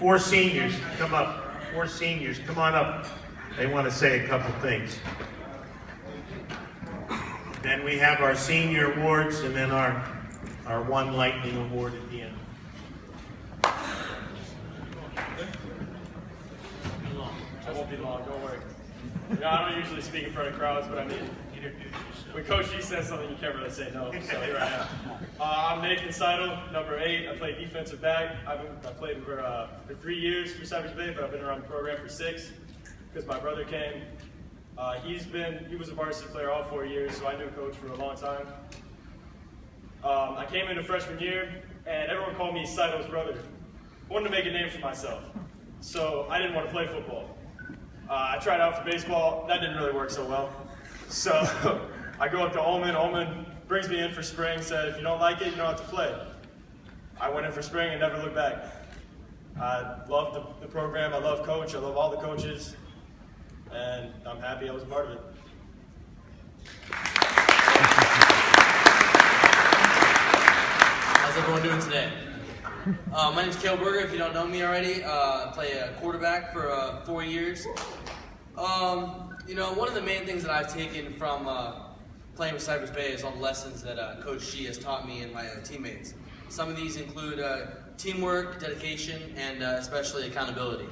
4 seniors, come up. 4 seniors, come on up. They want to say a couple things. Then we have our senior awards, and then our one lightning award at the end. I won't be long, don't worry. I don't usually speak in front of crowds, but I mean, when Coach G says something, you can't really say no, so here I am. I'm Nathan Seidel, number 8. I play defensive back. I played for 3 years for Cypress Bay, but I've been around the program for 6 because my brother came. He was a varsity player all 4 years, so I knew Coach for a long time. I came into freshman year, and everyone called me Seidel's brother. I wanted to make a name for myself, so I didn't want to play football. I tried out for baseball. That didn't really work so well. So I go up to Ullman. Ullman brings me in for spring, said, if you don't like it, you don't have to play. I went in for spring and never looked back. I love the program. I love Coach. I love all the coaches. And I'm happy I was a part of it. How's everyone doing today? My name's Cale Berger, if you don't know me already. I play quarterback for 4 years. You know, one of the main things that I've taken from playing with Cypress Bay is all the lessons that Coach G has taught me and my teammates. Some of these include teamwork, dedication, and especially accountability.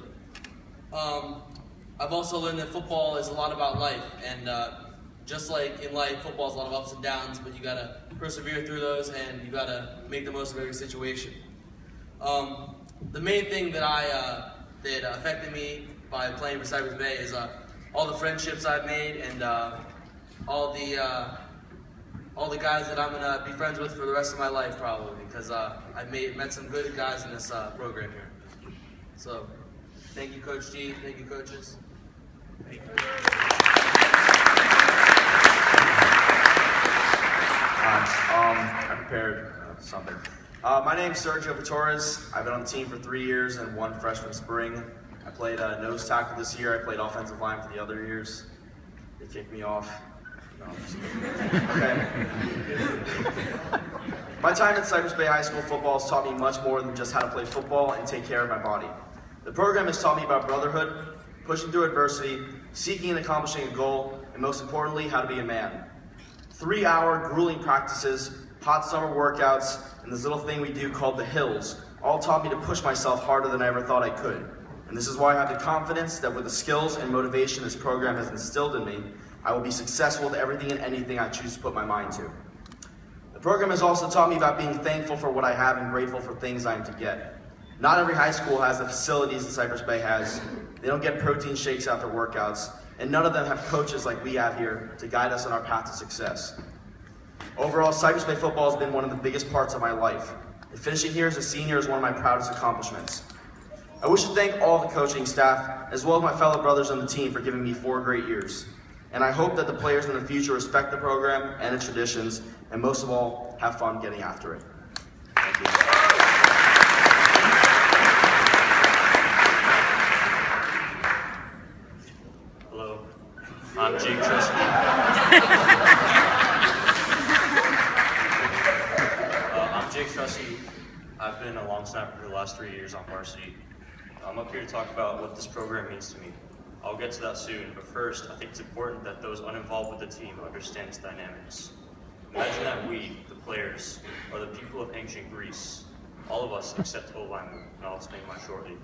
I've also learned that football is a lot about life, and just like in life, football is a lot of ups and downs, but you gotta persevere through those, and you gotta make the most of every situation. The main thing that that affected me by playing for Cypress Bay is all the friendships I've made, and all the guys that I'm gonna be friends with for the rest of my life, probably, because I've met some good guys in this program here. So, thank you, Coach G. Thank you, coaches. Thank you. I prepared something. My name's Sergio Vitores. I've been on the team for 3 years and 1 freshman spring. I played nose tackle this year. I played offensive line for the other years. They kicked me off. No, I'm just kidding. Okay. My time at Cypress Bay High School football has taught me much more than just how to play football and take care of my body. The program has taught me about brotherhood, pushing through adversity, seeking and accomplishing a goal, and most importantly, how to be a man. 3-hour grueling practices, hot summer workouts, and this little thing we do called the hills all taught me to push myself harder than I ever thought I could. And this is why I have the confidence that with the skills and motivation this program has instilled in me, I will be successful at everything and anything I choose to put my mind to. The program has also taught me about being thankful for what I have and grateful for things I am to get. Not every high school has the facilities that Cypress Bay has. They don't get protein shakes after workouts, and none of them have coaches like we have here to guide us on our path to success. Overall, Cypress Bay football has been one of the biggest parts of my life. And finishing here as a senior is one of my proudest accomplishments. I wish to thank all the coaching staff, as well as my fellow brothers on the team for giving me 4 great years. And I hope that the players in the future respect the program and its traditions, and most of all, have fun getting after it. Thank you. Hello, I'm Jake Truske. I'm Jake Truske. I've been a long snapper for the last 3 years on varsity. I'm up here to talk about what this program means to me. I'll get to that soon, but first, I think it's important that those uninvolved with the team understand its dynamics. Imagine that we, the players, are the people of ancient Greece. All of us except Olamu, and I'll explain why shortly.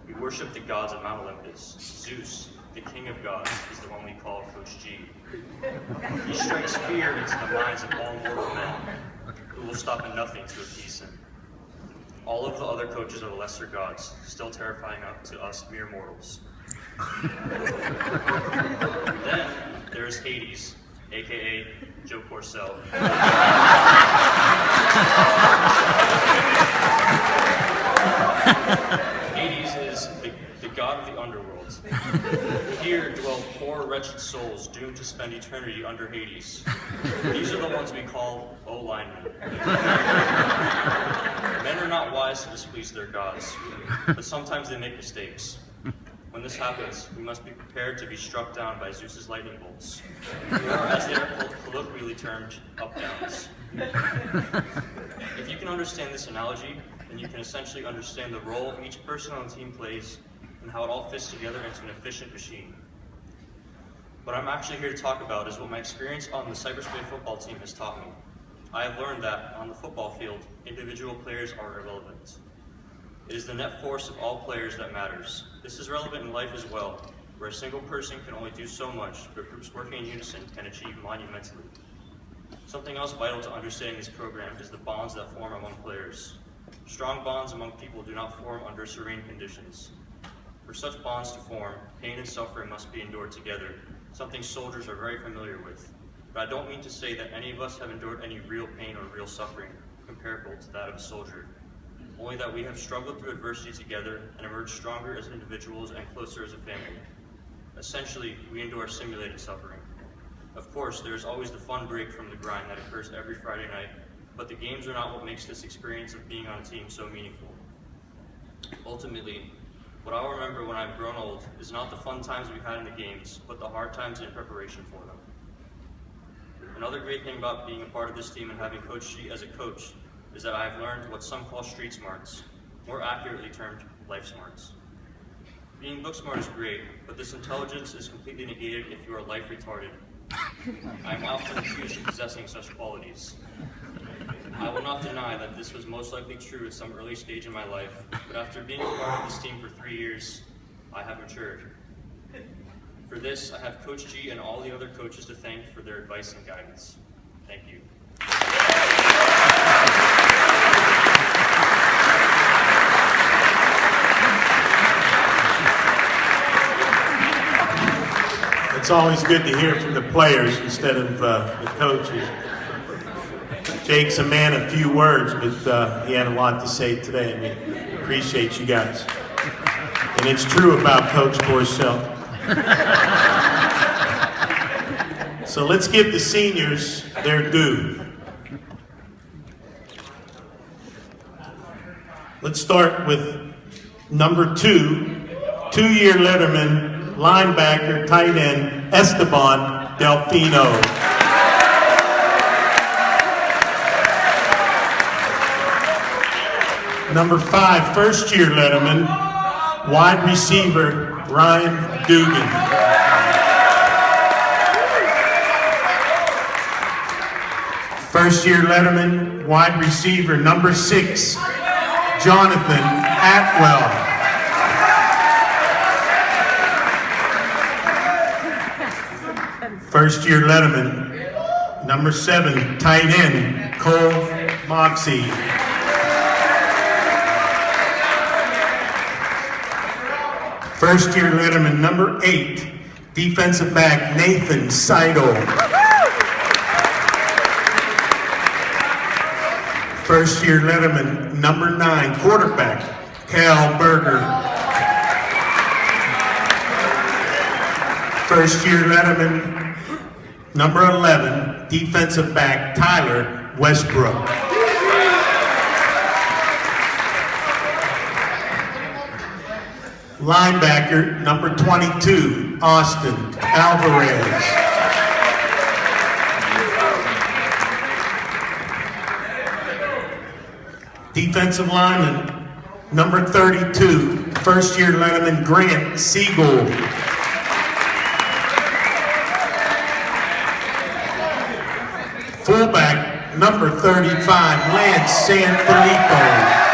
We worship the gods of Mount Olympus. Zeus, the king of gods, is the one we call Coach G. He strikes fear into the minds of all mortal men, who will stop at nothing to appease him. All of the other coaches are lesser gods, still terrifying up to us mere mortals. Then there's Hades, aka Joe Porcel. Hades is the god of the underworld. Here dwell poor, wretched souls doomed to spend eternity under Hades. These are the ones we call O-linemen. Men are not wise to displease their gods, but sometimes they make mistakes. When this happens, we must be prepared to be struck down by Zeus's lightning bolts, or as they are colloquially termed, up-downs. If you can understand this analogy, then you can essentially understand the role each person on the team plays and how it all fits together into an efficient machine. What I'm actually here to talk about is what my experience on the Cyberspace football team has taught me. I have learned that on the football field, individual players are irrelevant. It is the net force of all players that matters. This is relevant in life as well, where a single person can only do so much, but groups working in unison can achieve monumentally. Something else vital to understanding this program is the bonds that form among players. Strong bonds among people do not form under serene conditions. For such bonds to form, pain and suffering must be endured together, something soldiers are very familiar with. But I don't mean to say that any of us have endured any real pain or real suffering comparable to that of a soldier. Only that we have struggled through adversity together and emerged stronger as individuals and closer as a family. Essentially, we endure simulated suffering. Of course, there is always the fun break from the grind that occurs every Friday night, but the games are not what makes this experience of being on a team so meaningful. Ultimately, what I'll remember when I've grown old is not the fun times we had in the games, but the hard times in preparation for them. Another great thing about being a part of this team and having Coach G as a coach is that I've learned what some call street smarts, more accurately termed life smarts. Being book smart is great, but this intelligence is completely negated if you are life retarded. I am often accused of possessing such qualities. I will not deny that this was most likely true at some early stage in my life, but after being a part of this team for 3 years, I have matured. For this, I have Coach G and all the other coaches to thank for their advice and guidance. Thank you. It's always good to hear from the players instead of the coaches. Jake's a man of few words, but he had a lot to say today, and we appreciate you guys. And it's true about Coach Borsell. So let's give the seniors their due. Let's start with number 2, two-year letterman, linebacker, tight end, Esteban Delfino. Number 5, first-year letterman, wide receiver, Ryan Dugan. First-year letterman, wide receiver, number 6, Jonathan Atwell. First-year letterman, number 7, tight end, Cole Moxie. First-year letterman, number 8, defensive back, Nathan Seidel. First-year letterman, number 9, quarterback, Cal Berger. First-year letterman, number 11, defensive back, Tyler Westbrook. Linebacker, number 22, Austin Alvarez. Defensive lineman, number 32, first-year letterman, Grant Siegel. Fullback, number 35, Lance Sanfilippo.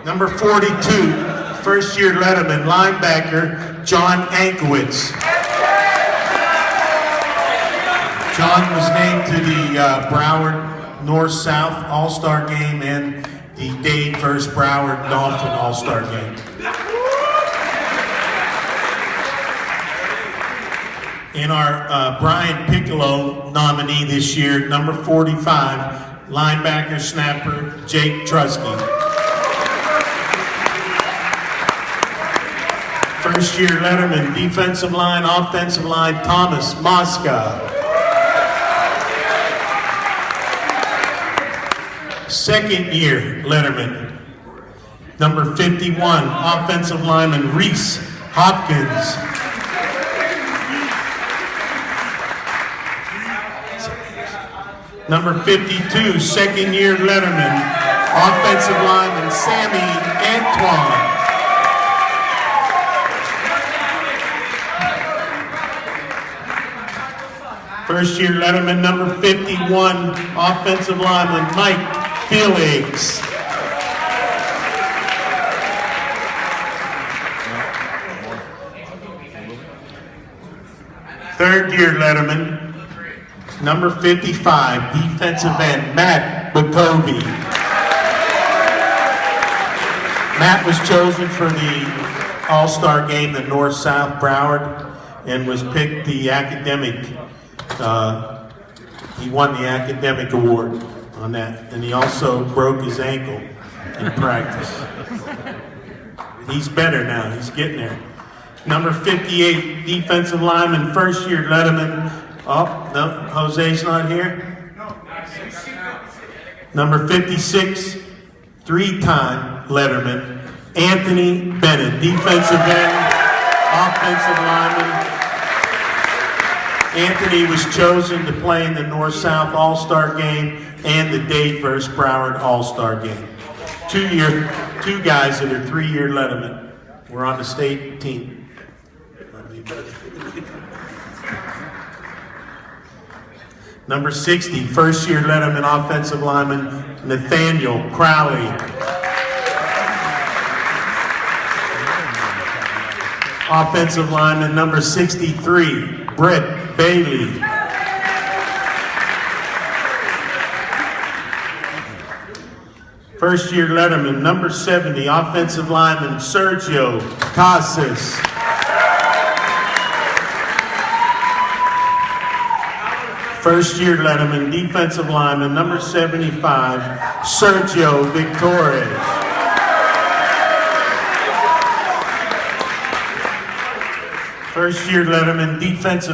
Number 42, first-year letterman, linebacker, John Ankowitz. John was named to the Broward North-South All-Star Game and the Dade vs. Broward Dolphin All-Star Game. And our Brian Piccolo nominee this year, number 45, linebacker, snapper, Jake Truske. First-year letterman, defensive line, offensive line, Thomas Mosca. Second-year letterman, Number 51, offensive lineman Reese Hopkins. Number 52, second-year letterman, offensive lineman Sammy Antoine. First-year letterman, number 51, offensive lineman Mike Felix. Third-year letterman, number 55, defensive end, Matt Bacovey. Matt was chosen for the All-Star game at North-South Broward and was picked the academic, he won the academic award on that. And he also broke his ankle in practice. He's better now, he's getting there. Number 58, defensive lineman, first-year letterman. Oh, no, Jose's not here. Number 56, three-time letterman, Anthony Bennett, defensive end, offensive lineman. Anthony was chosen to play in the North-South All-Star game and the Dade versus Broward All-Star game. Two guys that are three-year letterman. We're on the state team. Number 60, first-year letterman, offensive lineman, Nathaniel Crowley. Offensive lineman, number 63, Brett Bailey. First-year letterman, number 70, offensive lineman, Sergio Casas. First-year letterman, defensive lineman, number 75, Sergio Victorez. First-year letterman, defensive